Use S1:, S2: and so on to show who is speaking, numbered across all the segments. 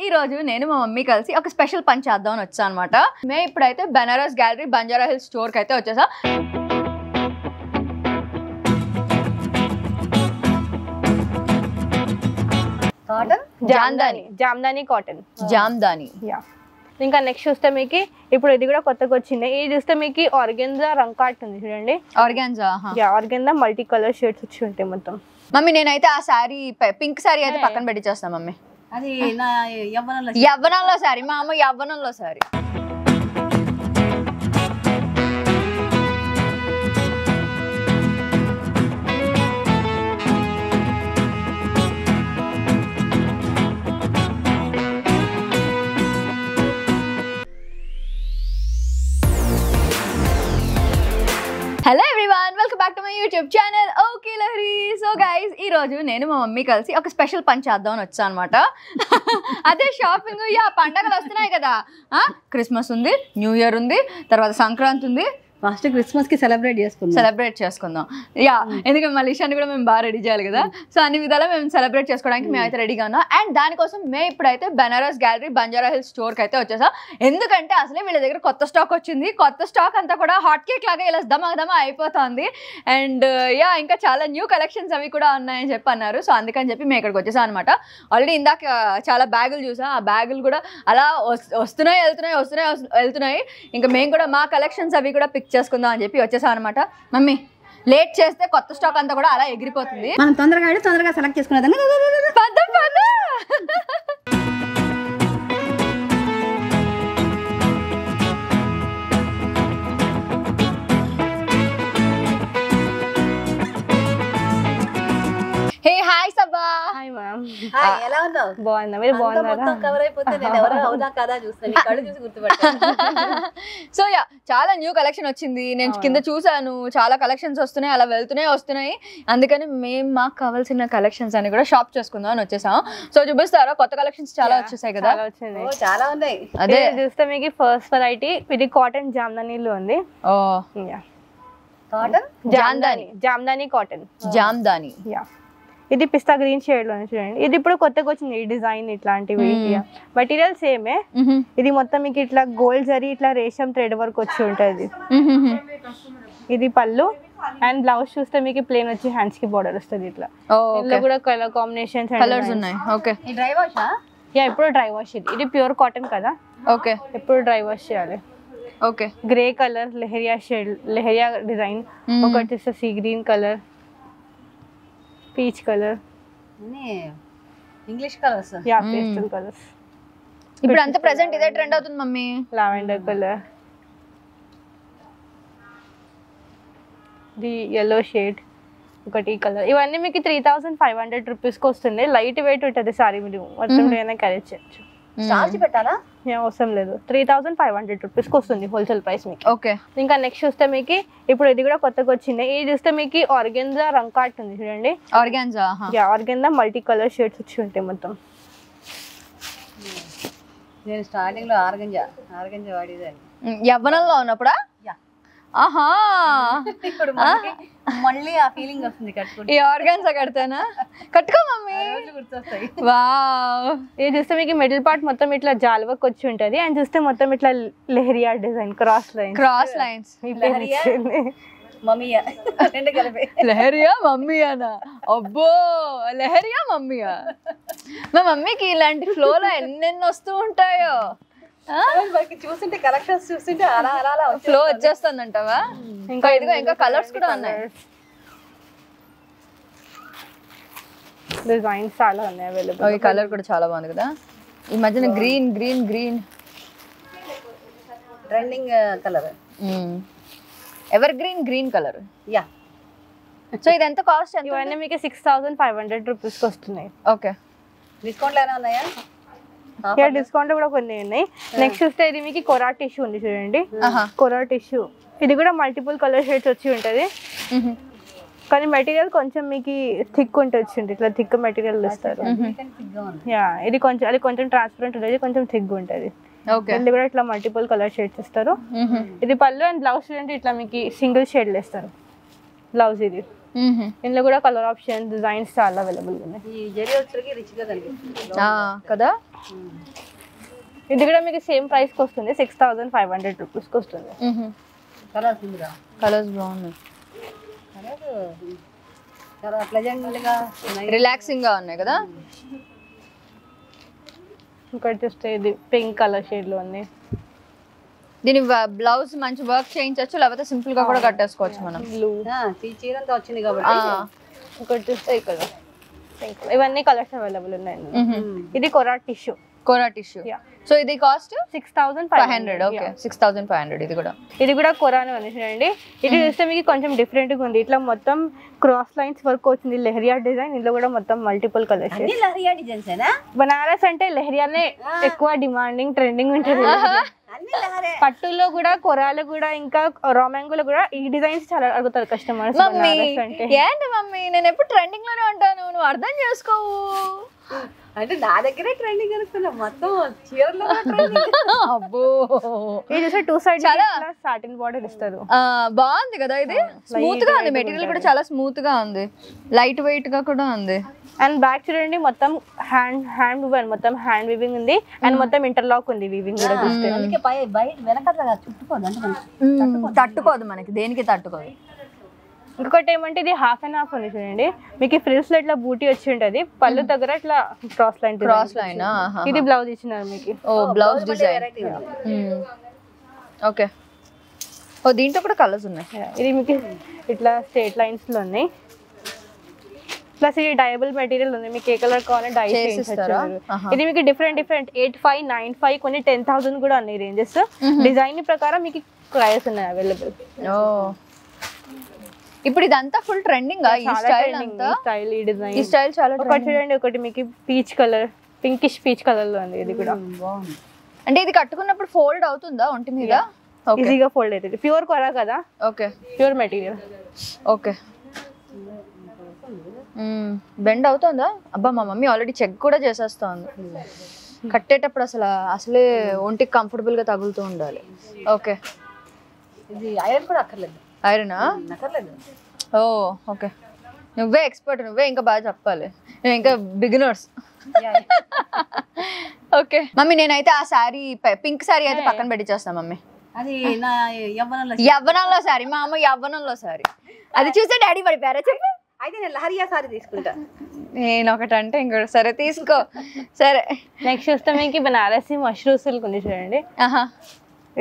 S1: ఈ రోజు నేను మా మమ్మీ కలిసి ఒక స్పెషల్ పని చేద్దాం అని వచ్చా అనమాట. మేము ఇప్పుడైతే బెనారస్ గ్యాలరీ బంజారా హిల్స్ స్టోర్కి అయితే వచ్చేసా.
S2: జామ్దాని కాటన్
S1: జామ్దాని.
S2: ఇంకా నెక్స్ట్ చూస్తే మీకు ఇప్పుడు ఇది కూడా కొత్తగా వచ్చింది. ఇది చూస్తే మీకు ఆర్గెన్జా రంకాట్ ఉంది చూడండి. ఆర్గెన్జా మల్టీ కలర్ షేడ్స్ వచ్చి ఉంటాయి మొత్తం.
S1: మమ్మీ నేనైతే ఆ శారీ పింక్ శారీ అయితే పక్కన పెట్టి చేస్తాను మమ్మీ.
S3: అది నా
S1: యవ్వనంలో శారీ, మా అమ్మ యవ్వనంలో sari. Hello everyone, welcome back to my YouTube channel okay Lahari. So guys ఈ రోజు నేను మా మమ్మీ కలిసి ఒక స్పెషల్ పని చేద్దాం అని వచ్చా అనమాట. అదే షాపింగ్. పండగలు వస్తున్నాయి కదా, క్రిస్మస్ ఉంది, న్యూ ఇయర్ ఉంది, తర్వాత సంక్రాంతి ఉంది.
S3: ఫస్ట్ క్రిస్మస్ కి సెలబ్రేట్
S1: చేసుకుందాం. ఎందుకంటే మళ్ళీ ఇషాన్ని కూడా మేము బాగా రెడీ చేయాలి కదా. సో అన్ని విధాలా మేము సెలబ్రేట్ చేసుకోవడానికి మేమైతే రెడీగా ఉన్నాం. అండ్ దానికోసం మేము ఇప్పుడైతే బెనారస్ గ్యాలరీ బంజారా హిల్స్ స్టోర్కి అయితే వచ్చేసాం. ఎందుకంటే అసలే వీళ్ళ దగ్గర కొత్త స్టాక్ వచ్చింది. కొత్త స్టాక్ అంతా కూడా హాట్ కేక్ లాగా ఇలా దమా అయిపోతుంది. అండ్ ఇంకా చాలా న్యూ కలెక్షన్స్ అవి కూడా ఉన్నాయని చెప్పి అన్నారు. సో అందుకని చెప్పి మేము ఇక్కడికి వచ్చేసాం అనమాట. ఆల్రెడీ ఇందాక చాలా బ్యాగులు చూసాం. ఆ బ్యాగులు కూడా అలా వెళ్తున్నాయి. ఇంకా మేము కూడా మా కలెక్షన్స్ అవి కూడా పిక్ చేసుకుందాం అని చెప్పి వచ్చేసాం అనమాట. మమ్మీ లేట్ చేస్తే కొత్త స్టాక్ అంతా కూడా అలా ఎగిరిపోతుంది.
S3: మనం తొందరగా సెలెక్ట్ చేసుకునేదాన్ని.
S1: Hey hi Sabba.
S2: Hi ma'am.
S3: ఎలా ఉన్నావు?
S2: బాగున్నా, మీరు బాగున్నారా?
S3: కవర్ అయిపోతే నేను ఎవరో అవునా కదా చూస్తాను, కళ్ళు చూసి గుర్తుపట్టాను.
S1: సో చాలా న్యూ కలెక్షన్ వచ్చింది. నేను కింద చూసాను, చాలా కలెక్షన్స్ వస్తున్నాయి, అలా వస్తున్నాయి. అందుకని మేము మాకు కావాల్సిన కలెక్షన్స్ అని కూడా షాప్ చేసుకుందాం అని వచ్చేసాం. సో చూపిస్తారా, కొత్త కలెక్షన్స్ చాలా వచ్చేసాయి కదా.
S3: చాలా ఉన్నాయి.
S2: అదే చూస్తే మీకు ఫస్ట్ వెరైటీ ఇది కాటన్ జామ్దానీలో ఉంది. జామ్దాని కాటన్. ఇది పిస్తా గ్రీన్ షేడ్ లో చూడండి. ఇది ఇప్పుడు కొత్తగా వచ్చింది ఈ డిజైన్. ఇట్లాంటివి మెటీరియల్ సేమే. ఇది మొత్తం మీకు ఇట్లా గోల్డ్ జరీ ఇట్లా రేషం థ్రెడ్ వర్క్ వచ్చి ఉంటది. ఇది పళ్ళు. అండ్ బ్లౌజ్ చూస్తే మీకు ప్లేన్ వచ్చి హ్యాండ్స్ కి బార్డర్ వస్తుంది. ఇట్లా ఇందులో కూడా కలర్ కాంబినేషన్స్
S1: కలర్స్ ఉన్నాయి. ఓకే,
S3: ఈ డ్రై వాష్
S2: ఇప్పుడు డ్రై వాష్. ఇది ప్యూర్ కాటన్ కదా.
S1: ఓకే,
S2: ఎప్పుడు డ్రై వాష్ చేయాలి.
S1: Okay,
S2: grey colour leheriya shade, leheriya design. ఒకటి sea green colour, peach colour,
S3: English colours,
S2: pastel colours.
S1: ఇప్పుడు అంత ప్రెజెంట్ ఇదే ట్రెండ్ అవుతుంది mummy.
S2: Lavender colour, the yellow shade, ఒకటి కలర్. ఇవన్నీ మీకు 3500 రూపీస్కి వస్తుంది. లైట్ వెయిట్ ఉంటుంది సారీ. మీరు మొత్తం క్యారీ చేయొచ్చు.
S3: చార్జ్ పెట్టాలా?
S2: అవసరం లేదు. 3500 రూపీస్కి వస్తుంది హోల్సేల్ ప్రైస్ మీకు.
S1: ఓకే.
S2: ఇంకా నెక్స్ట్ చూస్తే మీకు ఇప్పుడు ఇది కూడా కొత్తగా వచ్చింది. ఇది చూస్తే మీకు ఆర్గెన్జా రంకాట్ ఉంది చూడండి. ఆర్గెన్జా మల్టీ కలర్ షేడ్స్ వచ్చి ఉంటాయి మొత్తం.
S3: నేను స్టార్టింగ్ లో ఆర్గంజా వాడేదాన్ని
S1: యవ్వనంలో ఉన్నప్పుడా? ఆహా,
S3: ఇప్పుడు మళ్ళీ ఆ ఫీలింగ్ వస్తుంది కట్టుకుంటే.
S1: ఈ ఆర్గన్స్ కడతానా? కట్టుకో మమ్మీ,
S3: గుర్తొస్తాయి.
S1: వావ్.
S2: ఇది చూస్తే మీకు మిడిల్ పార్ట్ మొత్తం ఇట్లా జాల్ వర్క్ వచ్చి ఉంటది. అండ్ చూస్తే మొత్తం ఇట్లా లెహరియా డిజైన్, క్రాస్ లైన్స్.
S3: మమ్మీయా రెండు కలిపి
S1: లెహరియా మమ్మీయానా? అబ్బో, లెహరియా మమ్మీయా. మా మమ్మీకి ఇలాంటి ఫ్లోలో ఎన్నెన్ని వస్తూ ఉంటాయో.
S3: చూస్తుంటే కలెక్షన్స్ చూస్తుంటే అలా
S1: ఫ్లో వచ్చేస్తుందంటావా? ఇంకా కలర్స్ కూడా ఉన్నాయి.
S2: డిజైన్స్ చాలా ఉన్నాయి అవైలబుల్.
S1: ఈ కలర్ కూడా చాలా బాగుంది కదా. ఈ మధ్యన green
S3: trending colour,
S1: ever green colour. So ఇది ఎంత కాస్ట్?
S2: ఇవన్నీ మీకు 6500 రూపీస్కి వస్తున్నాయి.
S1: ఓకే.
S3: డిస్కౌంట్ ఏమైనా ఉన్నాయా?
S2: డిస్కౌంట్ కూడా కొన్ని ఉన్నాయి. నెక్స్ట్ చూస్తే ఇది మీకు కొరా టిష్యూ ఉంది చూడండి. కొరా టిష్యూ ఇది కూడా మల్టిపుల్ కలర్ షేడ్స్ వచ్చి ఉంటది. కానీ మెటీరియల్ కొంచెం మీకు థిక్ ఉంటుంది. ఇట్లా థిక్ మెటీరియల్ ఇస్తారు. ఇది కొంచెం ట్రాన్స్పరెంట్ ఉంటుంది, కొంచెం థిక్ ఉంటుంది. ఇది కూడా ఇట్లా మల్టిపుల్ కలర్ షేడ్స్ ఇస్తారు. ఇది పళ్ళు. అండ్ బ్లౌజ్ చూడండి ఇట్లా మీకు సింగిల్ షేడ్లు ఇస్తారు బ్లౌజ్. ఇది ఇందులో కూడా కలర్ ఆప్షన్స్, డిజైన్స్ చాలా అవైలబుల్ ఉన్నాయి.
S3: ఈ జరీ వచ్చరికి రిచ్ గా కనిపిస్తుంది
S1: కదా.
S2: ఇది కూడా మీకు సేమ్ ప్రైస్కి వస్తుంది, 6500 రూపీస్కి వస్తుంది.
S1: కలర్స్ బాగున్నాయి,
S3: చాలా ప్లెజెంట్గా
S1: రిలాక్సింగ్ గా ఉన్నాయి కదా.
S2: ఇక్కడ చూస్తే ఇది పింక్ కలర్ షేడ్ లో ఉంది.
S1: దీని బ్లౌజ్ మంచి వర్క్ చేయించవచ్చు, లేకపోతే సింపుల్ గా కూడా కట్టేసుకోవచ్చు మనం.
S2: బ్లూ
S3: చీరంతా వచ్చింది కాబట్టి.
S2: ఇక్కడ చూస్తే ఇక్కడ ఇవన్నీ కలర్స్ అవైలబుల్ ఉన్నాయి. ఇది కొరా టిష్యూ.
S1: కోరా టిష్యూ. సో ఇది కాస్ట్
S2: 6500.
S1: ఓకే 6500. ఇది కూడా
S2: కొరానే ఉంది చూడండి. ఇది చూస్తే మీకు కొంచెం డిఫరెంట్ గా ఉంది. ఇట్లా మొత్తం క్రాస్ లైన్స్ వర్క్ వచ్చింది, లెహరియా డిజైన్. ఇందులో కూడా మొత్తం multiple colours.
S3: Leheriya designs
S2: Banaras అంటే లెహరియానే ఎక్కువ డిమాండింగ్ ట్రెండింగ్ ఉంటుంది. పట్టులో కూడా కొరాలు కూడా ఇంకా రామాంగులో కూడా ఈ డిజైన్స్ చాలా అడుగుతారు కస్టమర్స్.
S1: మమ్మీ ఏంటి మమ్మీ, నేను ఎప్పుడు ట్రెండింగ్ లోనే ఉంటాను, నువ్వు అర్థం చేసుకోవు.
S3: అంటే నా దగ్గరే ట్రెండింగ్ అనుకున్నా, మొత్తం చీరలో
S1: అబ్బో.
S2: ఇది చూస్తే 2 సైడ్ చాలా సాటిన్ బార్డర్ ఇస్తారు.
S1: బాగుంది కదా, ఇది స్మూత్ గా ఉంది, మెటీరియల్ కూడా చాలా స్మూత్ గా ఉంది, లైట్ వెయిట్ గా కూడా ఉంది.
S2: అండ్ బ్యాక్ చూడండి మొత్తం హ్యాండ్ మొత్తం హ్యాండ్ వీవింగ్ ఉంది. అండ్ మొత్తం ఇంటర్లాక్ ఉంది వీవింగ్ కూడా చూస్తే.
S3: అందుకే బయట వెనకాల చుట్టుకోదు, అంటే
S1: తట్టుకోదు మనకి, దేనికి తట్టుకోదు.
S2: ఇంకొకటి ఏమంటే ఇది హాఫ్ అండ్ హాఫ్ ఉంది చూడండి. మీకు ఫ్రిల్స్ లో ఇట్లా బూటీ వచ్చి ఉంటది, పళ్ళు దగ్గర ఇట్లా క్రాస్ లైన్. ఇది బ్లౌజ్ ఇచ్చినారు మీకు.
S1: ఓ బ్లౌజ్ డిజైన్. ఓకే. ఓ దీంట్లో కూడా కలర్స్ ఉన్నాయి.
S2: ఇది మీకు ఇట్లా స్ట్రేట్ లైన్స్ లో ఉన్నాయి. ప్లస్ ఇది డయబుల్ మెటీరియల్ ఉంది, మీకు ఏ కలర్ కావాలంటే డై చేస్తారు. ఇది మీకు డిఫరెంట్ 85, 95 కొన్ని 10,000 కూడా ఉన్నాయి రేంజెస్. డిజైన్ ప్రకారం మీకు ప్రైస్ ఉన్నాయి అవైలబుల్.
S1: ఓ ఇప్పుడు ఇదంతా ఫుల్ ట్రెండింగ్. ఈ స్టైల్
S2: ఈ డిజైన్
S1: ఈ స్టైల్ చాలా.
S2: ఒకటి చూడండి, ఒకటి మీకు peach colour, pinkish peach colour లో ఉంది. ఇది కూడా
S3: బాగుంది.
S1: అంటే ఇది కట్టుకున్నప్పుడు ఫోల్డ్ అవుతుందా ఒంటి మీద?
S2: ఈజీగా ఫోల్డ్ అవుతుంది. ప్యూర్ కొరా కదా.
S1: Okay,
S2: pure material.
S1: Okay. Bend అవుతుందా? అబ్బా మా మమ్మీ ఆల్రెడీ చెక్ కూడా చేసేస్తుంది. కట్టేటప్పుడు అసలే ఒంటికి కంఫర్టబుల్ గా తగులుతూ ఉండాలి. ఓకే.
S3: ఇది ఐరన్ కూడా అక్కర్లేదు.
S1: ఐరనా?
S3: అక్కర్లేదు.
S1: ఓ ఓకే. నువ్వే ఎక్స్పర్ట్, నువ్వే ఇంకా బాగా చెప్పాలి, నేను ఇంకా బిగినర్స్. ఓకే మమ్మీ, నేనైతే ఆ శారీ పింక్ శారీ అయితే పక్కన పెట్టించేస్తాను మమ్మీ.
S3: అది నా
S1: యవ్వనంలో శారీ, మా అమ్మ యవ్వనంలో శారీ. అది చూస్తే డాడీ పడిపోయారా చెప్పు.
S3: అయితే నేను లహరియా సారీ తీసుకుంటా.
S1: నేను ఒకటంటే ఇంకోటి. సరే తీసుకో. సరే
S2: నెక్స్ట్ చూస్తే మీకు బనారసి మష్రూమ్ సిల్క్ ఉంది చూడండి.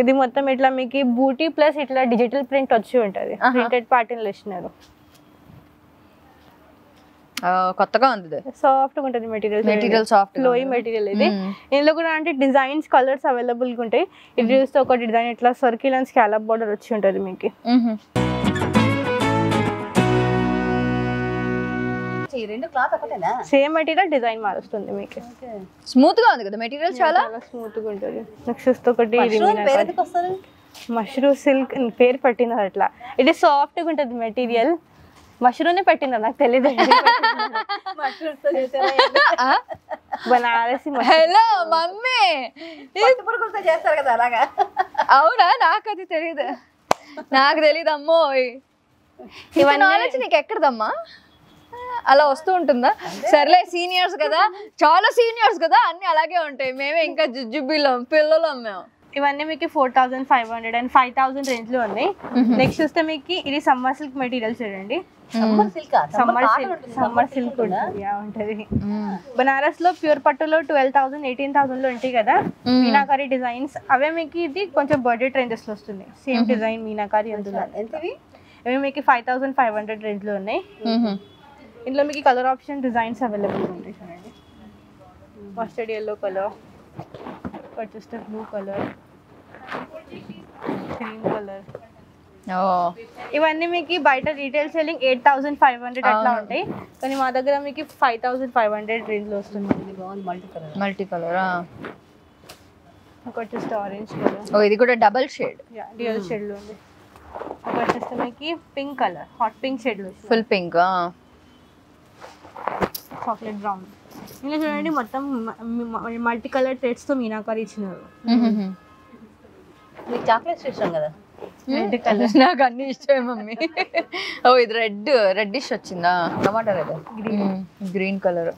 S2: ఇది మొత్తం ఇట్లా మీకు బూటీ ప్లస్ ఇట్లా డిజిటల్ ప్రింట్ వచ్చి ఉంటది, ప్రింటెడ్ ప్యాటర్న్ ఇచ్చినారు.
S1: కొత్తగా ఉంది,
S2: సాఫ్ట్ గా ఉంటుంది మెటీరియల్
S1: సాఫ్ట్
S2: ఫ్లోయి మెటీరియల్. ఇది ఇందులో కూడా అంటే డిజైన్స్ కలర్స్ అవైలబుల్ గా ఉంటాయి. ఇది చూస్తే ఒక డిజైన్ ఇట్లా సర్కిల్ అండ్ స్కాలప్ బార్డర్ వచ్చి ఉంటది మీకు.
S3: రెండు క్లాత్ ఒకటేనా?
S2: సేమ్ మెటీరియల్, డిజైన్ మారుస్తుంది మీకు.
S1: స్మూత్ గా ఉంది కదా మెటీరియల్, చాలా
S2: స్మూత్ గా ఉంటుంది. నెక్స్ట్ చూస్తే ఒకటి మష్రూమ్ సిల్క్ పేరు పెట్టినారు అట్లా. ఇది సాఫ్ట్ గా ఉంటుంది మెటీరియల్. మష్రూమ్ పెట్టినారు, నాకు తెలియదు. బనారసి.
S1: హలో మమ్మీ,
S3: చేస్తారు కదా అలాగా.
S1: అవునా? నాకు అది తెలియదు, నాకు తెలియదు అమ్మో. ఇవన్నీ నాలెడ్జ్ నీకు ఎక్కడదమ్మా? అలా వస్తూ ఉంటుందా? సర్లే, సీనియర్స్ కదా, చాలా సీనియర్స్ కదా, అన్ని అలాగే ఉంటాయి. మేమే ఇంకా పిల్లలు మేము.
S2: ఇవన్నీ మీకు 4500 and 5000 రేంజ్ లో ఉన్నాయి. నెక్స్ట్ చూస్తే మీకు ఇది సమ్మర్ సిల్క్ మెటీరియల్ చూడండి. సమ్మర్ సిల్క్ ఉంటది. బనారస్ లో ప్యూర్ పట్టులో 12,000, 18,000 లో ఉంటాయి కదా మీనాకారి డిజైన్స్. అవే మీకు ఇది కొంచెం బడ్జెట్ రేంజెస్ లో వస్తుంది. సేమ్ డిజైన్ మీనాకారి అందులో. ఇవి మీకు 5500 రేంజ్ లో ఉన్నాయి. ఇందులో మీకు కలర్ ఆప్షన్ డిజైన్స్ అవైలబుల్ ఉంటాయి చూడండి. మస్టర్డ్ ఎల్లో కలర్, ఇక్కడ చూస్తే బ్లూ కలర్, గ్రీన్ కలర్. ఇవన్నీ మీకు బయట రీటైల్ సెల్లింగ్ 8500 అట్లా ఉంటాయి, కానీ మా దగ్గర మీకు 5500 రేంజ్ లో వస్తుంది.
S1: Multi colour.
S2: ఒకటి చూస్తే ఆరెంజ్ కలర్.
S1: ఓ ఇది కూడా డబుల్ షేడ్,
S2: డ్యూయల్ షేడ్ లో ఉంది. ఒకటి చూస్తే మీకు pink colour, hot pink shade లో,
S1: ఫుల్ పింక్,
S2: చాక్లెట్ బ్రౌన్. ఇలా చూడండి మొత్తం మల్టీ కలర్ థ్రెడ్స్ తో మీనాకారి ఇచ్చినారు.
S3: చాక్లెట్స్ ఇష్టం కదా,
S2: రెడ్ కలర్.
S1: నాకు అన్ని ఇష్టమే మమ్మీ. ఓ ఇది రెడ్డిష్ వచ్చిందా? టమాటా రెడ్, గ్రీన్ కలర్.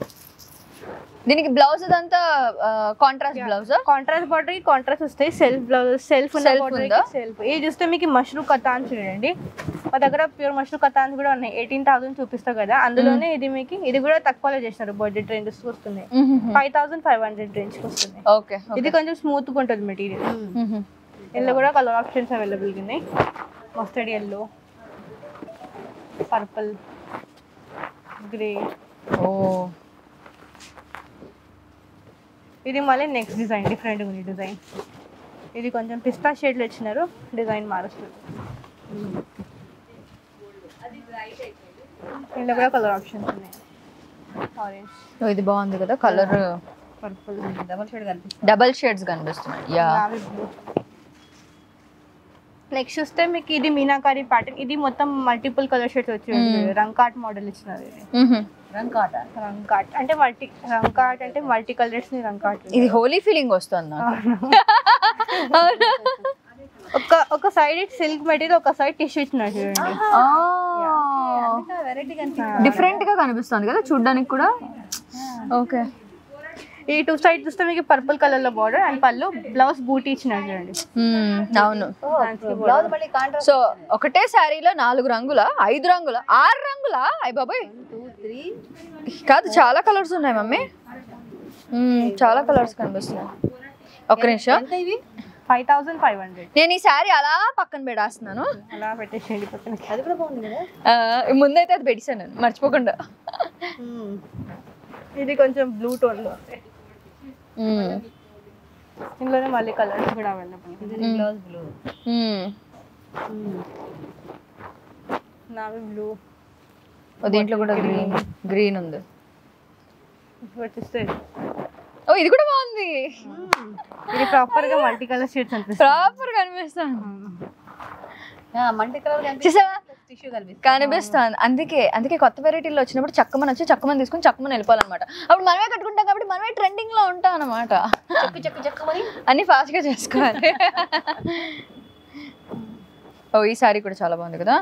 S1: దీనికి బ్లౌజ్ అదంతా contrast blouse
S2: contrast border contrast వస్తాయి. సెల్ఫ్ బ్లౌజ్ సెల్ఫ్
S1: ఉందా?
S2: సెల్ఫ్. ఇది చూస్తే మీకు మష్రూ కతాన్ చూడండి, మా దగ్గర ప్యూర్ మష్రూ కతాన్స్ కూడా ఉన్నాయి. 18,000 చూపిస్తా కదా, అందులోనే ఇది మీకు ఇది కూడా తక్కువలో చేసినారు. బడ్జెట్ రేంజ్ వస్తుంది 5,500 రేంజ్ వస్తుంది.
S1: ఓకే.
S2: ఇది కొంచెం స్మూత్ గా ఉంటుంది మెటీరియల్. ఇందులో కూడా కలర్ ఆప్షన్స్ అవైలబుల్ ఉన్నాయి. Mustard yellow, purple, grey.
S1: ఓ
S2: ఇది మళ్ళీ నెక్స్ట్ డిజైన్ డిఫరెంట్గా ఉంది డిజైన్. ఇది కొంచెం పిస్తా షేడ్లో ఇచ్చినారు, డిజైన్ మారుస్తుంది. ఇందులో కూడా కలర్ ఆప్షన్స్ ఉన్నాయి. ఆరెంజ్,
S1: ఇది బాగుంది కదా కలర్.
S2: పర్పుల్,
S1: డబల్ షేడ్స్ కనిపిస్తున్నాయి. యా.
S2: నెక్స్ట్ చూస్తే మీకు ఇది మీనాకారి ప్యాటర్న్. ఇది మొత్తం మల్టిపుల్ కలర్ షేడ్స్ వచ్చి రంకాట్ మోడల్ ఇచ్చినారు. ఇది రంకాట్ అంటే రంకాట్ అంటే మల్టీ కలర్స్ ని రంకాట్.
S1: ఇది హోలీ ఫీలింగ్ వస్తుంది.
S2: ఒక సైడ్ సిల్క్ మెటీరియల్, ఒక సైడ్ టిష్యూ ఇచ్చినారు చూడండి.
S1: డిఫరెంట్ గా కనిపిస్తుంది కదా చూడడానికి కూడా. ఓకే.
S2: ఈ టూ సైడ్ చూస్తే మీకు పర్పుల్ కలర్ లో బార్డర్ అండ్ పళ్ళు, బ్లౌజ్ బూటీ ఇచ్చినారు చూడండి.
S1: అవును. సో ఒకటే శారీలో 4 రంగుల 5 రంగుల 6 రంగుల అయ్య బాబాయ్ కాదు, చాలా కలర్స్ ఉన్నాయి మమ్మీ. చాలా కలర్స్ కనిపిస్తున్నాయి. ఒక్క నిమిషం.
S2: 5,500.
S1: నేను ఈ శారీ అలా పక్కన పెడేస్తున్నాను.
S2: అలా పెట్టేసేయండి పక్కన.
S3: అది కూడా బాగుంది కదా.
S1: ముందైతే అది పెట్టేశాను నేను మర్చిపోకుండా.
S2: ఇది కొంచెం బ్లూ టోన్ లో ఉంది. ఇందులోనే మళ్ళీ కలర్స్ కూడా అవైలబుల్.
S3: బ్లౌజ్ బ్లూ,
S2: నావి బ్లూ,
S1: దీంట్లో కూడా గ్రీన్ ఉంది.
S2: వచ్చేస్తే
S1: ఓ ఇది కూడా బాగుంది.
S2: ఇది ప్రాపర్ గా మల్టీ కలర్ షేడ్స్ అనిపిస్తుంది.
S1: ప్రాపర్ కనిపిస్తాను.
S3: మల్టీ కలర్
S1: చూసావా
S3: టిష్యూ
S1: కనిపిస్తుంది. అందుకే కొత్త వెరైటీలో వచ్చినప్పుడు చక్కమని తీసుకుని చక్కమని వెళ్ళిపోవాలన్నమాట. అప్పుడు మనమే కట్టుకుంటాం కాబట్టి మనమే ట్రెండింగ్ లో ఉంటాం అన్నమాట. అన్ని ఫాస్ట్ గా చేసుకోవాలి. ఓ ఈ సారీ కూడా చాలా బాగుంది కదా.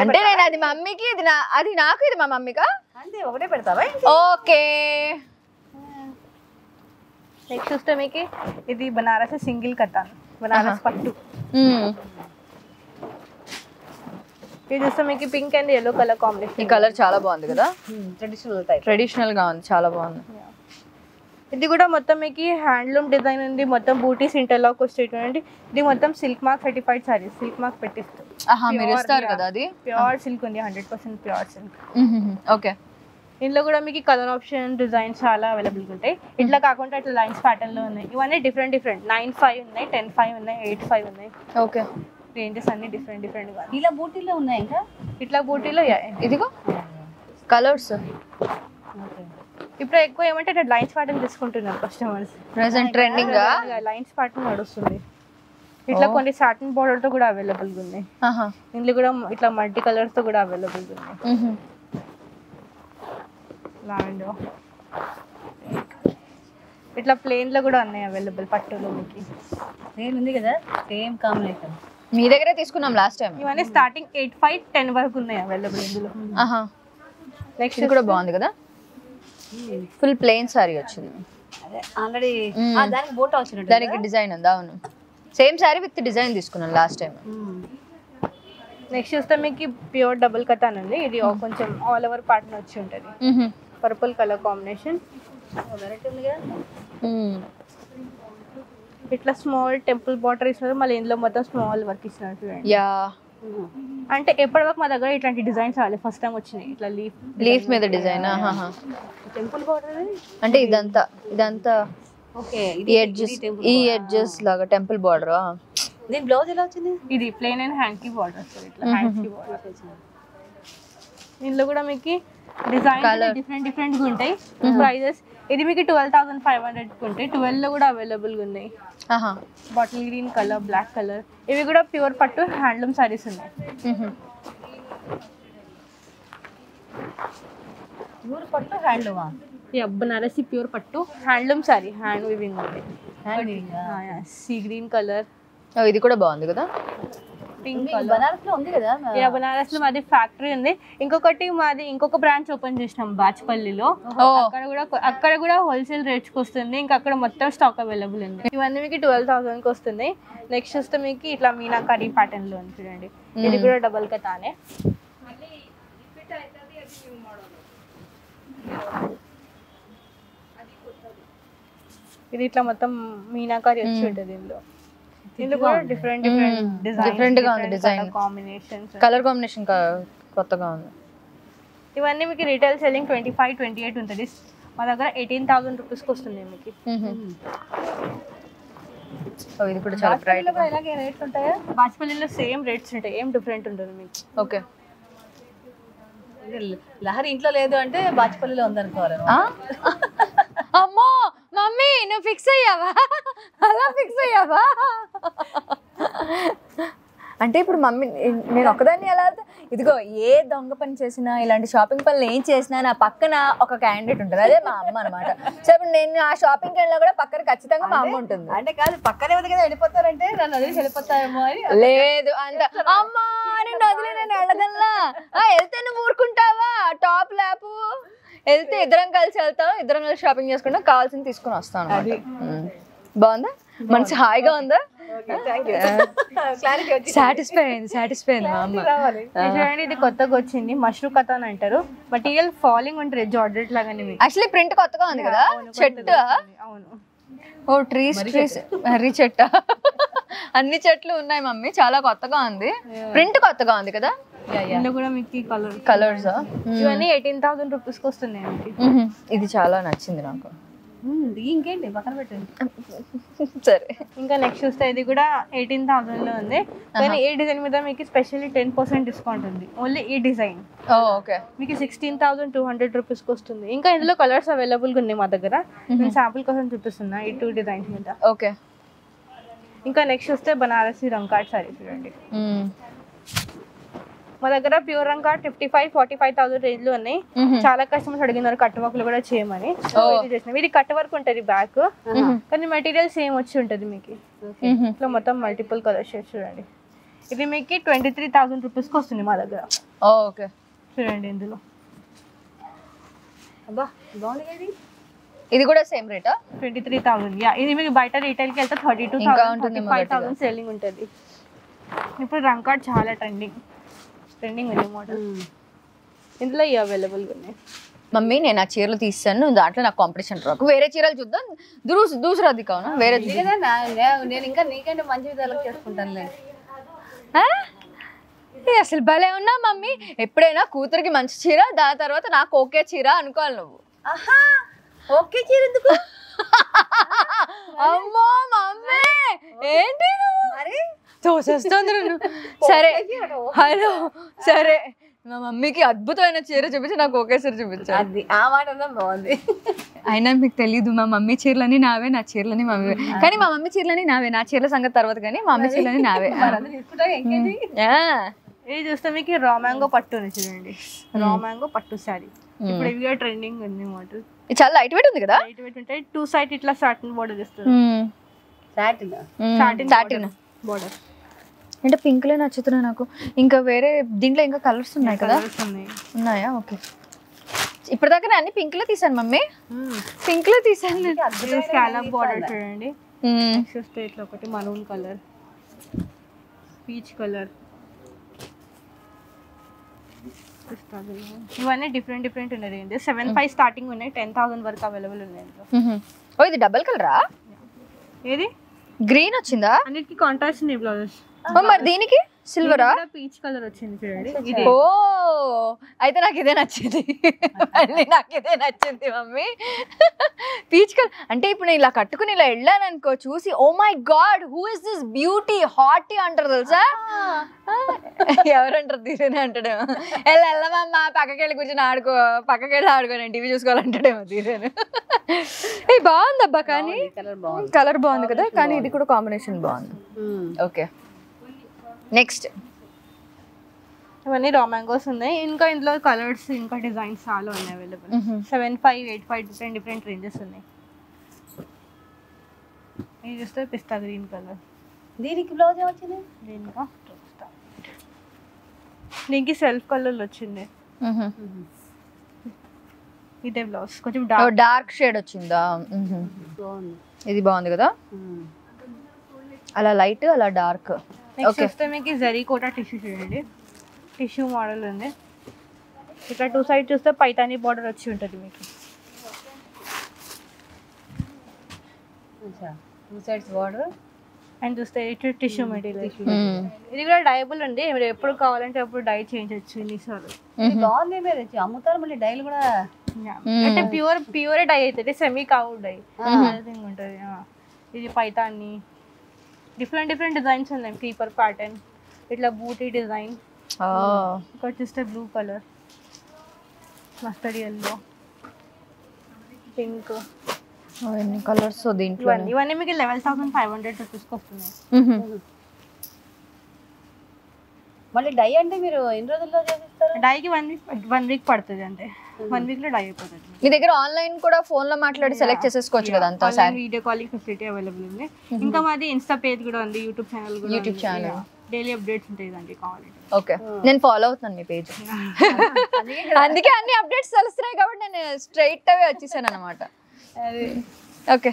S1: అంటే నేను అది మమ్మీకి, అది నాకు, ఇది మా మమ్మీకా?
S3: అంటే ఒకటే పెడతావా?
S1: ఓకే.
S2: నెక్స్ట్ చూస్తే మీకు ఇది బనారస్ సింగిల్ కట్టాను, బనారస్ పట్టు. ఇది చూస్తే మీకు pink and yellow colour combination.
S1: ఈ కలర్ చాలా బాగుంది కదా,
S3: ట్రెడిషనల్
S1: గా ఉంది, చాలా బాగుంది.
S2: ఇది కూడా మొత్తం మీకు హ్యాండ్లూమ్ డిజైన్ ఉంది. మొత్తం బూటీస్ ఇంటర్లాక్ వచ్చేటువంటి. ఇది మొత్తం silk mark certified sari, silk mark పెట్టిస్తారు.
S1: మీరు ఇస్తారు కదా, అది
S2: ప్యూర్ సిల్క్ ఉంది, 100% ప్యూర్ సిల్క్.
S1: ఓకే.
S2: ఇందులో కూడా మీకు కలర్ ఆప్షన్ డిజైన్స్ చాలా అవైలబుల్ ఉంటాయి. ఇట్లా కాకుండా ఇట్లా లైన్స్ ప్యాటర్న్ లో ఉన్నాయి. ఇవన్నీ డిఫరెంట్ 9.5 ఉన్నాయి, 10.5 ఉన్నాయి, 8.5 ఉన్నాయి.
S1: ఓకే.
S2: రేంజెస్ అన్ని డిఫరెంట్ గా.
S3: ఇలా బూటీలో ఉన్నాయి ఇంకా.
S2: ఇట్లా బూటీలో
S1: ఇదిగో కలర్స్.
S2: ఇప్పుడు ఎక్కువ ఏమంటే ఇట్లా లైన్స్ ప్యాటర్న్ తీసుకుంటున్నారు కస్టమర్స్.
S1: ప్రెజెంట్ ట్రెండింగ్ గా
S2: లైన్స్ ప్యాటర్న్ నడుస్తుంది. ఇట్లా కొన్ని సాటిన్ బోర్డర్ తో కూడా అవైలబుల్ ఉన్నాయి. ఇందులో కూడా ఇట్లా మల్టీ కలర్స్ తో కూడా అవైలబుల్ ఉన్నాయి. లావెండర్, ఇట్లా ప్లెయిన్ లో కూడా ఉన్నాయి అవైలబుల్. పట్టులో మీకు
S3: సేమ్ ఉంది కదా, సేమ్ కాంబినేషన్.
S1: మీ దగ్గరే తీసుకున్నాం లాస్ట్ టైం.
S2: ఇవన్నీ స్టార్టింగ్ 8.5, 10 వరకు ఉన్నాయి అవైలబుల్ ఇందులో.
S1: నెక్స్ట్ కూడా బాగుంది కదా, ఫుల్ ప్లెయిన్ సారీ వచ్చింది.
S3: అదే ఆల్రెడీ దానికి బోట్ వచ్చినట్టు
S1: దానికి డిజైన్ ఉంది. అవును, సేమ్ సారీ విత్ డిజైన్ తీసుకున్నాను లాస్ట్ టైం.
S2: నెక్స్ట్ చూస్తే మీకు ప్యూర్ డబుల్ కటాన్ ఉంది. ఇది కొంచెం ఆల్ ఓవర్ ప్యాటర్న్ వచ్చి ఉంటుంది. Purple colour combination.
S3: వెరైటీ ఉంది కదా.
S2: ఇట్లా స్మాల్ టెంపుల్ బార్డర్ ఇస్తున్నారు. మళ్ళీ ఇందులో మొత్తం స్మాల్ వర్క్ ఇస్తున్నారు చూడండి.
S1: యా,
S2: అంటే ఎప్పటి వరకు మా దగ్గర ఇట్లాంటి డిజైన్స్ రాలేదు, ఫస్ట్ టైం వచ్చినాయి. ఇట్లా
S1: లీఫ్ మీద డిజైన్.
S3: టెంపుల్ బార్డర్
S1: అంటే ఇదంతా
S3: ఓకే.
S2: ఈ
S1: ఎడ్జెస్ లాగా టెంపుల్ బార్డర్.
S3: దీని బ్లౌజ్ ఎలా వచ్చింది?
S2: ఇది ప్లెయిన్ అండ్ హ్యాండ్ కి బార్డర్ వస్తుంది. ఇట్లా హ్యాండ్ కి బార్డర్. ఇందులో కూడా మీకు డిజైన్ డిఫరెంట్ గా ఉంటాయి. ప్రైజెస్ ఇది మీకు 12,500 ఉంటాయి. 12 లో కూడా అవైలబుల్ గా ఉన్నాయి. Bottle green colour, black colour. ఇవి కూడా ప్యూర్ పట్టు హ్యాండ్లూమ్ సారీస్ ఉన్నాయి.
S3: ప్యూర్ పట్టు హ్యాండ్లూమా?
S2: బనారసి ప్యూర్ పట్టు హ్యాండ్లూమ్ సారీ, హ్యాండ్ వీవింగ్ ఉంది. Sea green colour.
S1: ఇది కూడా బాగుంది కదా.
S2: పింక్
S3: బనారస్ లో ఉంది కదా
S2: బనారస్ లో మాది ఫ్యాక్టరీ ఉంది. ఇంకొక బ్రాంచ్ ఓపెన్ చేసినాం బాచ్పల్లిలో. అక్కడ కూడా హోల్సేల్ రేట్స్ కి వస్తుంది. ఇంకా అక్కడ మొత్తం స్టాక్ అవైలబుల్ ఉంది. ఇవన్నీ మీకు 12,000 కి వస్తుంది. నెక్స్ట్ చూస్తే మీకు ఇట్లా మీనాకరీ ప్యాటర్న్ లో ఉంది చూడండి. ఇది కూడా డబల్ కతానే. ఇది ఇట్లా మొత్తం మీనాకరీ వచ్చి ఉంటుంది. ఇందులో కూడా డిఫరెంట్
S1: గా ఉంది డిజైన్
S2: కాంబినేషన్స్,
S1: కలర్ కాంబినేషన్ కొత్తగా ఉంది.
S2: ఇవన్నీ మీకు రీటైల్ సెల్లింగ్ 25-28 ఉంటుంది. మా దగ్గర 18,000 రూపీస్కి వస్తుంది మీకు.
S1: ఇది కూడా చాలా బ్రైట్.
S3: ఇలాగే రేట్స్ ఉంటాయా?
S2: బాచ్పల్లిలో సేమ్ రేట్స్ ఉంటాయి, ఏం డిఫరెంట్ ఉంటుంది మీకు.
S1: ఓకే,
S3: లహరి ఇంట్లో లేదు అంటే బాచ్పల్లిలో ఉందనుకోవాలి.
S1: అమ్మో మమ్మీ నువ్వు ఫిక్స్ అయ్యావా? అలా ఫిక్స్ అయ్యావా? అంటే ఇప్పుడు మమ్మీ నేను ఒక్కదాన్ని ఎలా, ఇదిగో ఏ దొంగ పని చేసినా ఇలాంటి షాపింగ్ పనులు ఏం చేసినా నా పక్కన ఒక క్యాండిడేట్ ఉంటుంది, అదే మా అమ్మ అనమాట. సో ఇప్పుడు నేను ఆ షాపింగ్కి వెళ్ళినా కూడా పక్కన ఖచ్చితంగా మా అమ్మ ఉంటుంది.
S3: అంటే కాదు, పక్కనే ఉంది కదా వెళ్ళిపోతారంటే నన్ను వదిలేసి వెళ్ళిపోతాయేమో అని.
S1: లేదు అంత అమ్మా నేను వదిలే నేను వెళ్ళగలనా? వెళ్తే నువ్వు ఊరుకుంటావా? టాప్ ల్యాప్ వెళ్తే ఇద్దరం కలిసి వెళ్తాం, ఇద్దరం కలిసి షాపింగ్ చేసుకుంటాం, కావాల్సింది తీసుకుని వస్తాం. బాగుందా? మనసు హాయిగా ఉందా? సాటిస్ఫై అయింది మా అమ్మ.
S2: చూడండి ఇది కొత్తగా వచ్చింది, మష్రూ కథాన్ అంటారు. మెటీరియల్ ఫాలింగ్ ఉంటుంది జార్జెట్ లాగానే.
S1: యాక్చువల్లీ ప్రింట్ కొత్తగా ఉంది కదా. చెట్టు
S2: అవును.
S1: ఓ ట్రీస్ హర్రీ చెట్ట. అన్ని చెట్లు ఉన్నాయి మమ్మీ, చాలా కొత్తగా ఉంది. ప్రింట్ కొత్తగా ఉంది కదా.
S2: ఇందులో కూడా మీకు
S1: కలర్స్
S2: ఇవన్నీ 18,000 రూపీస్కి వస్తున్నాయి మీకు.
S1: ఇది చాలా నచ్చింది నాకు.
S3: ఇంకేంటి పక్కన పెట్టండి.
S1: సరే,
S2: ఇంకా నెక్స్ట్ చూస్తే ఇది కూడా 18,000 లో ఉంది. కానీ ఈ డిజైన్ మీద మీకు స్పెషల్లీ 10% డిస్కౌంట్ ఉంది. ఓన్లీ ఈ డిజైన్
S1: ఓకే
S2: మీకు 16,200 రూపీస్కి వస్తుంది. ఇంకా ఇందులో కలర్స్ అవైలబుల్గా ఉన్నాయి మా దగ్గర. నేను శాంపుల్ కోసం చూపిస్తున్నా ఈ 2 డిజైన్స్ మీద.
S1: ఓకే,
S2: ఇంకా నెక్స్ట్ చూస్తే బనారసి రంకాట్ సారీ చూడండి. మా దగ్గర ప్యూర్ రంకాట్ 55-45,000 రేంజ్ లో ఉన్నాయి. చాలా కస్టమర్స్ అడిగినారు కట్ వర్క్ లో కూడా చేయమని. ఇది కట్ వర్క్ ఉంటుంది బ్యాక్, కానీ మెటీరియల్ సేమ్ వచ్చి ఉంటుంది మీకు. ఇట్లా మొత్తం మల్టిపుల్ కలర్ షేడ్స్ చూడండి. ఇది మీకు 23,000 రూపీస్కి వస్తుంది మా దగ్గర.
S1: ఓకే
S2: చూడండి ఇందులో.
S3: అబ్బా బాగుంది.
S1: ఇది కూడా సేమ్ రేటా?
S2: 23,000. ఇది మీకు బయట రీటైల్కి వెళ్తే 32,000-35,000 సెల్లింగ్ ఉంటుంది. ఇప్పుడు రంకాట్ చాలా ట్రెండింగ్ ఉంది మోడల్. ఇందులో ఇవి అవైలబుల్గా ఉన్నాయి.
S1: మమ్మీ నేను ఆ చీరలు తీసాను, దాంట్లో నాకు కాంపిటీషన్ రాకు. వేరే చీరలు చూద్దాం. దూసరా దిక్కు వేరే.
S3: నేను ఇంకా నీకంటే మంచి సెలెక్ట్ చేసుకుంటాను.
S1: అసలు భలే ఉన్నా మమ్మీ. ఎప్పుడైనా కూతురికి మంచి చీర, దాని తర్వాత నాకు ఓకే చీర అనుకోవాలి నువ్వు.
S3: ఓకే చీర ఎందుకు?
S1: అమ్మో మమ్మీ ఏంటి మరి తోసేస్తుంది. సరే హలో, సరే మా మమ్మీకి అద్భుతమైన చీర చూపించి నాకు ఒకే చీర చూపించాను.
S3: ఆ మాట బాగుంది.
S1: అయినా మీకు తెలీదు, మా మమ్మీ చీరలని నావే, నా చీరలని మమ్మీ. కానీ మా మమ్మీ చీరలని నావే, నా చీరల సంగతి తర్వాత. కానీ మా మమ్మీ చీరలని నావే.
S2: ఇది చూస్తే మీకు రా మ్యాంగో పట్టు ఉంది చూడండి. రా మ్యాంగో పట్టు శారీ ఇప్పుడు ఇవిగా ట్రెండింగ్ ఉంది మోడల్.
S1: ఇది చాలా లైట్ వెయిట్ ఉంది కదా.
S2: లైట్ వెయిట్ ఉంటాయి. 2 సైడ్ ఇట్లా సాటిన్ బోర్డర్ ఇస్తారు. సాటిన్ బోర్డర్
S1: అంటే పింక్ లే నచ్చుతున్నాయి నాకు. ఇంకా వేరే దీంట్లో ఇంకా కలర్స్ ఉన్నాయి కదా. ఉన్నాయా? ఓకే. ఇప్పటిదాకా అన్ని పింక్ లో తీసాను మమ్మీ. పింక్ లో తీసాను.
S2: స్కాలప్ బోర్డర్ చూడండి. చూస్తే ఇట్లా ఒకటి మరూన్ కలర్, పీచ్ కలర్. ఇవన్నీ డిఫరెంట్ ఉన్నాయి. 7,500 స్టార్టింగ్ ఉన్నాయి. 10,000 వరకు అవైలబుల్ ఉన్నాయి.
S1: ఓ ఇది డబల్ కలరా?
S2: ఏది
S1: గ్రీన్ వచ్చిందా?
S2: అన్నిటికీ కాంట్రాస్ట్ ఉన్నాయి బ్లౌజెస్.
S1: మరి దీనికి సిల్వరా?
S2: పీచ్ కలర్ వచ్చింది చూడండి.
S1: ఓ అయితే నాకు ఇదే నచ్చింది. నాకు ఇదే నచ్చింది మమ్మీ. పీచ్ కలర్ అంటే ఇప్పుడు నేను ఇలా కట్టుకుని ఇలా వెళ్ళాను అనుకో, చూసి oh my god who is this beauty hottie అంటారు తెలుసా. ఎవరంటారు? తీరేనే అంటాడేమో. వెళ్ళమ్మా పక్కకి వెళ్ళి కూర్చొని ఆడుకో, పక్కకి వెళ్ళి ఆడుకో, నేను టీవీ చూసుకోవాలంటాడేమో తీరేను. ఏ బాగుందబ్బా, కానీ కలర్ బాగుంది కదా. కానీ ఇది కూడా కాంబినేషన్ బాగుంది. ఓకే నెక్స్ట్
S2: ఇవన్నీ రా మ్యాంగోస్ ఉన్నాయి. ఇంకా ఇందులో కలర్స్ ఇంకా డిజైన్స్ చాలా ఉన్నాయి అవైలబుల్. 7,500, 8,500 డిఫరెంట్ రేంజెస్ ఉన్నాయి. ఇది చూస్తే పిస్తా గ్రీన్ కలర్.
S3: దీనికి బ్లౌజ్ ఏమొచ్చింది?
S2: దీనికా దీనికి సెల్ఫ్ కలర్ వచ్చింది. ఇదే బ్లౌజ్ కొంచెం
S1: డార్క్ షేడ్ వచ్చిందా? ఇది బాగుంది కదా, అలా లైట్ అలా డార్క్.
S2: నెక్స్ట్ వస్తే మీకు జరీ కోటా టిష్యూ చూడండి, టిష్యూ మోడల్ ఉంది. ఇట్లా 2 సైడ్ చూస్తే పైతానీ బార్డర్ వచ్చి ఉంటుంది మీకు.
S3: 2 sides బార్డర్
S2: అండ్ చూస్తే ఇటు టిష్యూ మెటీరియల్. ఇది కూడా డైబుల్ ఉంది, మీరు ఎప్పుడు కావాలంటే అప్పుడు డై చేయించవచ్చు ఎన్నిసార్లు.
S3: బాగుంది, మీరు అమ్ముతారు మళ్ళీ డైలు కూడా.
S2: అంటే ప్యూర్ డై అవుతుంది, సెమీ కావు డై ఉంటుంది. ఇది పైతాన్ని డిఫరెంట్ డిజైన్స్ ఉన్నాయి. క్రీపర్ ప్యాటర్న్, ఇట్లా బూటీ డిజైన్. ఇక్కడ చూస్తే blue colour, mustard yellow, pink,
S1: ఎన్ని కలర్స్ దీంట్లో.
S2: ఇవన్నీ మీకు 11,500 రూపీస్కి వస్తున్నాయి.
S3: మళ్ళీ డై అంటే మీరు ఎన్ని రోజుల్లో చేసిస్తారు?
S2: డైకి 1 వీక్ పడుతుంది, అంటే 1 వీక్ లో డై అయిపోతుంది.
S1: మీ దగ్గర ఆన్లైన్ కూడా ఫోన్ లో మాట్లాడి సెలెక్ట్ చేసేసుకోవచ్చు కదా అంతా.
S2: వీడియో కాలింగ్ ఫెసిలిటీ అవైలబుల్ ఉంది. ఇంకా మాది ఇన్స్టా పేజ్ కూడా ఉంది, యూట్యూబ్ ఛానల్ కూడా.
S1: యూట్యూబ్ ఛానల్
S2: డైలీ అప్డేట్స్ ఉంటాయి దానికి కావాలంటే.
S1: ఓకే, నేను ఫాలో అవుతాను మీ పేజ్. అందుకే అన్ని అప్డేట్స్ తెలుస్తున్నాయి కాబట్టి నేను స్ట్రైట్ అవే వచ్చేసాను అనమాట. ఓకే,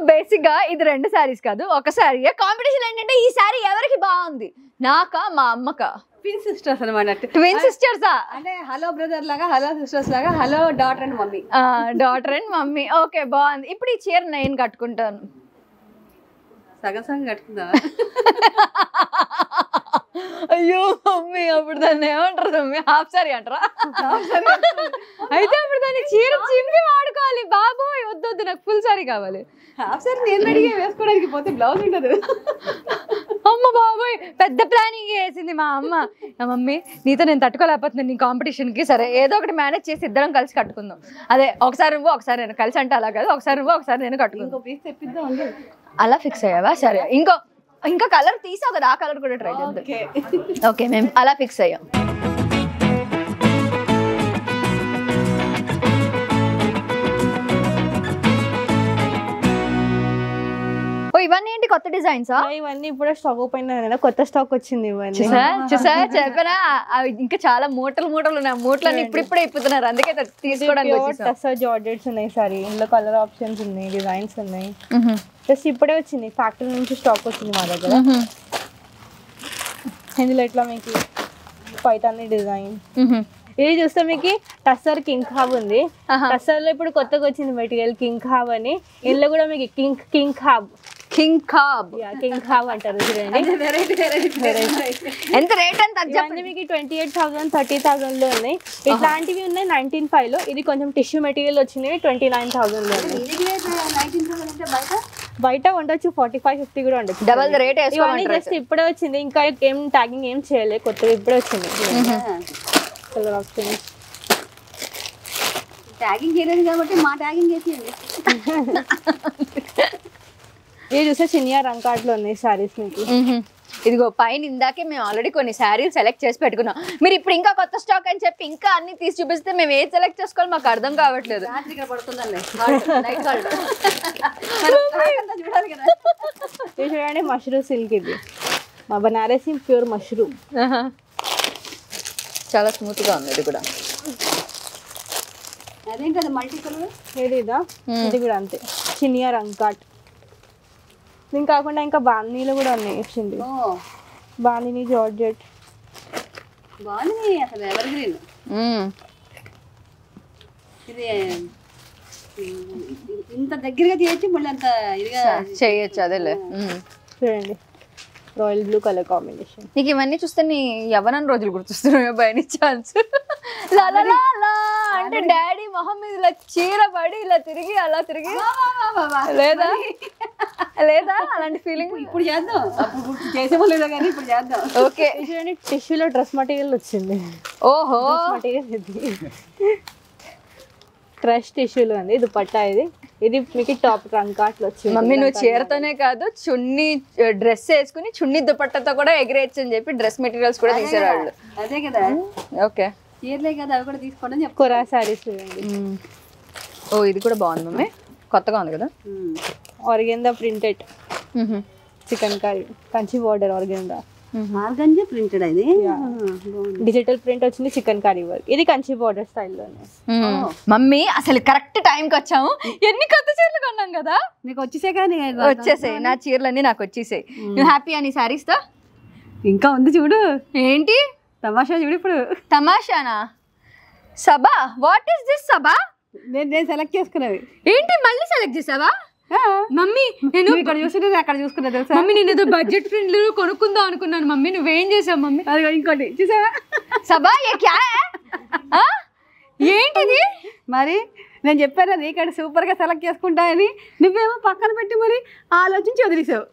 S1: బేసిక్ గా ఇది 2 శారీస్ కాదు, ఒక శారీ. కాంపిటీషన్ ఏంటంటే ఈ శారీ ఎవరికి బాగుంది, నాకా మా అమ్మకా?
S3: ట్విన్ సిస్టర్స్ అనమాట.
S1: ట్విన్ సిస్టర్సా?
S3: అంటే హలో బ్రదర్ లాగా, హలో సిస్టర్స్ లాగా, hello daughter and mummy.
S1: Daughter and mummy. Okay, బాగుంది. ఇప్పుడు ఈ చీర నేను కట్టుకుంటాను.
S3: సగం సగం కట్టుకుందా?
S1: అయ్యో మమ్మీ, అప్పుడు దాన్ని ఏమంటారు మమ్మీ? హాఫ్ సారీ అంటారా? అయితే అప్పుడు దాన్ని చీర చింపి వాడుకోవాలి. బాబోయ్ వద్దొద్దు, నాకు ఫుల్ సారీ కావాలి.
S3: హాఫ్ సారీ నేను రెడీగా వేసుకోవడానికి పోతే బ్లౌజ్ ఉండదు.
S1: అమ్మ బాబోయ్, పెద్ద ప్లానింగ్ వేసింది మా అమ్మ. మమ్మీ నీతో నేను తట్టుకోలేకపోతున్నాను నీ కాంపిటీషన్కి. సరే ఏదో ఒకటి మేనేజ్ చేసి ఇద్దరం కలిసి కట్టుకుందాం. అదే ఒకసారి నువ్వు ఒకసారి నేను, కలిసి అంటే అలా కాదు, ఒకసారి నువ్వు ఒకసారి నేను కట్టుకుందాం.
S3: ఇంకో పీస్ తెప్పిద్దాం అంటే
S1: అలా ఫిక్స్ అయ్యావా? సరే, ఇంకా కలర్ తీసావు కదా, ఆ కలర్ కూడా ట్రై చేద్దాం. ఓకే, మేము అలా ఫిక్స్ అయ్యాం. ఇవన్నీ ఏంటి కొత్త డిజైన్స్?
S2: ఇవన్నీ ఇప్పుడు స్టాక్ ఓపెన్ అయినా, కొత్త స్టాక్ వచ్చింది. ఇవన్నీ
S1: చూసా చెప్పనా, ఇంకా చాలా మూటలు ఉన్నాయి. మూటలన్నీ ఇప్పుడిప్పుడే ఇప్పుతున్నారు, అందుకే తీసుకోవడానికి.
S2: జార్జెట్స్ ఉన్నాయి సారీ, ఇందులో కలర్ ఆప్షన్స్ ఉన్నాయి, డిజైన్స్ ఉన్నాయి. జస్ట్ ఇప్పుడే వచ్చింది, ఫ్యాక్టరీ నుంచి స్టాక్ వచ్చింది మా దగ్గర. ఇందులో ఇట్లా మీకు పైతాని డిజైన్. ఇది చూస్తే మీకు టస్సర్ కింగ్ హాబ్ ఉంది. టస్సర్ లో ఇప్పుడు కొత్తగా వచ్చింది మెటీరియల్ కింగ్ హాబ్ అని. ఇందులో కూడా మీకు కింగ్ హాబ్ అంటారు చూడండి.
S1: ఎంత రేట్ అంత
S2: మీకు 28,000 30,000 లో ఉన్నాయి. ఇట్లాంటివి ఉన్నాయి 19,500 లో. ఇది కొంచెం టిష్యూ మెటీరియల్ వచ్చింది 29,000 లో. బయట ఉండొచ్చు 45-50 కూడా ఉండొచ్చు.
S1: Double rate.
S2: ఇవన్నీ జస్ట్ ఇప్పుడే వచ్చింది, ఇంకా ఏం ట్యాగింగ్ ఏం చేయలేదు, కొత్తగా ఇప్పుడే వచ్చింది. కలర్ ఆప్షన్స్
S3: ట్యాగింగ్ చేయలేదు కాబట్టి మా ట్యాగింగ్ చేసేయండి.
S2: ఇది చూస్తే చినియా రంకాట్లో ఉన్నాయి సారీస్ మీకు.
S1: ఇదిగో పైన ఇందాకే మేము ఆల్రెడీ కొన్ని శారీలు సెలెక్ట్ చేసి పెట్టుకున్నాం. మీరు ఇప్పుడు ఇంకా కొత్త స్టాక్ అని చెప్పి ఇంకా అన్ని తీసి చూపిస్తే మేము ఏది సెలెక్ట్ చేసుకోవాలి మాకు అర్థం కావట్లేదు.
S2: ఇది చూడండి మష్రూమ్ సిల్క్, ఇది మా బనారసి ప్యూర్ మష్రూమ్.
S1: చాలా స్మూత్ గా ఉంది. ఇది కూడా
S3: అదేంటది మల్టీ కలర్.
S2: ఇదా ఇది కూడా అంతే, చినియా రంకాట్. దీని కాకుండా ఇంకా బాందీలు కూడా ఉన్నాయి వచ్చింది. బాందిని జార్జెట్
S3: బాగుంది అసలు, ఎవర్ గ్రీన్. ఇది ఇంత దగ్గరగా చేయొచ్చు, మళ్ళీ అంత ఇదిగా
S1: చేయొచ్చు. అదేలే.
S2: చూడండి రాయల్ బ్లూ కలర్ కాంబినేషన్.
S1: నీకు ఇవన్నీ చూస్తే నీ యవ్వనం రోజులు గుర్తొస్తున్నాయి బై ఎనీ ఛాన్స్? అంటే డాడీ మొహం మీద ఇలా చీర పడి ఇలా తిరిగి అలా తిరిగి లేదా అలాంటి ఫీలింగ్?
S3: ఇప్పుడు చేద్దాం, అప్పుడు చేసేవాళ్ళు కానీ ఇప్పుడు చేద్దాం.
S1: ఓకే,
S2: చూడండి టిష్యూలో డ్రెస్ మెటీరియల్ వచ్చింది.
S1: ఓహో,
S2: మెటీరియల్ ఇది క్రష్ టిష్యూలో ఉంది. దుపట్టా ఇది ఇది మీకు టాప్ ట్రంక్ అట్లా వచ్చింది.
S1: మమ్మీ నువ్వు చీరతోనే కాదు చున్నీ డ్రెస్ వేసుకుని చున్నీ దుపట్టతో కూడా ఎగిరేయచ్చు అని చెప్పి డ్రెస్ మెటీరియల్స్ కూడా తీసారు వాళ్ళు.
S3: అదే కదా
S1: ఓకే
S3: చీరలే కదా అవి కూడా తీసుకోవడం చెప్తా.
S2: కొరా సారీస్ చూడండి.
S1: ఓ ఇది కూడా బాగుంది మమ్మీ, కొత్తగా ఉంది కదా.
S2: Organza printed chikankari Kanchi border organza
S3: organza printed ఇది
S2: డిజిటల్ ప్రింట్ వచ్చింది చికెన్ కర్రీ వర్క్. ఇది కంచి బార్డర్ స్టైల్లోనే.
S1: మమ్మీ అసలు కరెక్ట్ టైంకి వచ్చాము. ఎన్ని కొత్త చీరలు కొన్నాం కదా.
S3: నీకు వచ్చేసే కానీ
S1: వచ్చేసాయి నా చీరలన్నీ, నాకు వచ్చేసాయి. నువ్వు హ్యాపీ అని సారీస్ తో?
S3: ఇంకా ఉంది చూడు.
S1: ఏంటి
S3: తమాషా చూడు ఇప్పుడు.
S1: తమాషానా? సభా? వాట్ ఈస్ దిస్ సభా?
S3: నేను సెలెక్ట్ చేసుకున్నవి.
S1: ఏంటి మళ్ళీ సెలెక్ట్ చేసావా? మమ్మీ నేను
S3: ఇక్కడ చూసుకున్నది అక్కడ చూసుకున్నా తెలుసా.
S1: మమ్మీ నేను ఏదో బడ్జెట్ ఫ్రెండ్లీ కొనుక్కుందాం అనుకున్నాను మమ్మీ, నువ్వేం చేసావు మమ్మీ?
S3: అదిగో ఇంకోటి చూసావా.
S1: సభా ఏ క్యా హై? ఏంటిది
S3: మరి నేను చెప్పాను అది ఇక్కడ సూపర్ గా సెలెక్ట్ చేసుకుంటా అని, నువ్వేమో పక్కన పెట్టి మరి ఆలోచించి వదిలేసావు.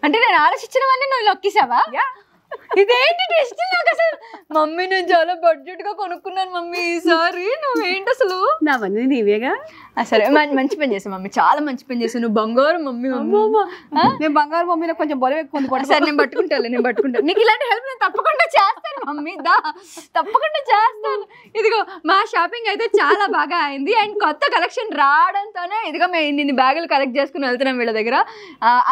S1: అంటే నేను ఆలోచించినవన్నీ నువ్వు నొక్కేసావా? ఇదేంటి టెస్ట్ నాకు అసలు. మమ్మీ నేను చాలా బడ్జెట్ గా కొనుక్కున్నాను మమ్మీ ఈసారి. నువ్వేంటి అసలు?
S3: నావన్నీ నీవేగా.
S1: సరే మంచి పని చేసావు మమ్మీ, చాలా మంచి పని చేసావు. నువ్వు బంగారు మమ్మీ.
S3: నేను బంగారు మమ్మీలో కొంచెం బరువు ఎక్కువ.
S1: సరే నేను పట్టుకుంటాను. నీకు ఇలాంటి హెల్ప్ నేను తప్పకుండా చేస్తాను మమ్మీ. తప్పకుండా చేస్తాను. ఇదిగో మా షాపింగ్ అయితే చాలా బాగా అయింది. అండ్ కొత్త కలెక్షన్ రావడంతోనే ఇదిగో మేము ఇన్ని బ్యాగులు కలెక్ట్ చేసుకుని వెళ్తున్నాం వీళ్ళ దగ్గర.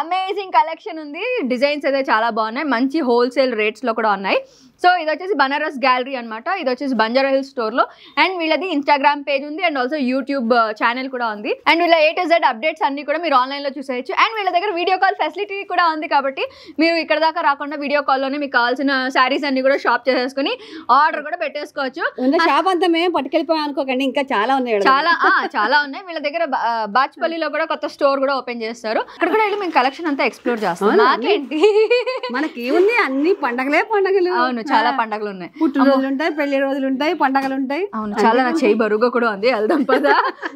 S1: అమేజింగ్ కలెక్షన్ ఉంది. డిజైన్స్ అయితే చాలా బాగున్నాయి, మంచి హోల్సేల్ రేట్స్ లో కూడా ఉన్నాయి. సో ఇది వచ్చేసి బనారస్ గ్యాలరీ అనమాట. ఇది వచ్చేసి బంజారా హిల్స్ స్టోర్ లో. అండ్ వీళ్ళది ఇన్స్టాగ్రామ్ పేజ్ ఉంది అండ్ ఆల్సో యూట్యూబ్ ఛానల్ కూడా ఉంది. అండ్ వీళ్ళ A to Z అప్డేట్స్ అన్ని కూడా మీరు ఆన్లైన్ లో చూసేయచ్చు. అండ్ వీళ్ళ దగ్గర వీడియో కాల్ ఫెసిలిటీ కూడా ఉంది కాబట్టి మీరు ఇక్కడ దాకా రాకుండా వీడియో కాల్లోనే మీకు కావాల్సిన శారీస్ అన్ని కూడా షాప్ చేసేసుకుని ఆర్డర్ కూడా పెట్టేసుకోవచ్చు.
S3: షాప్ అంతా మేము పట్టుకెళ్ళిపోయాం అనుకోకండి, ఇంకా చాలా ఉన్నాయి.
S1: చాలా ఉన్నాయి వీళ్ళ దగ్గర. బాచ్పల్లిలో కూడా కొత్త స్టోర్ కూడా ఓపెన్ చేస్తారు. అక్కడ కూడా వెళ్ళి మేము కలెక్షన్ అంతా ఎక్స్ప్లోర్ చేస్తాం. నాకేంటి మనకి
S3: ఏముంది అన్ని పండగలే పండగలు.
S1: అవును చాలా పండగలు ఉన్నాయి.
S3: పుట్టినరోజులు ఉంటాయి, పెళ్లి రోజులు ఉంటాయి, పండగలు ఉంటాయి.
S1: అవును చాలా నా చేయి బరువుగా కూడా ఉంది. వెళ్దాం పదా.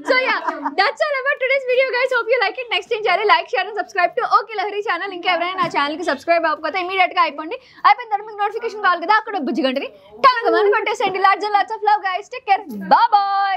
S1: So yeah that's all about today's video guys. Hope you like it. Next ఏం చేయాలి? Like share and subscribe to okay Lahari channel. ఇంకా ఎవరైనా నా ఛానల్ కి సబ్స్క్రైబ్ అవ్వకపోతే ఇమీడియట్ గా అయిపోండి. అయిపోయిన తర్వాత మీకు నోటిఫికేషన్ కావాలి కదా, అక్కడ బుజ్జి గంటని టంగమని కొట్టేసేయండి. Lots of love guys. Take care. Bye by.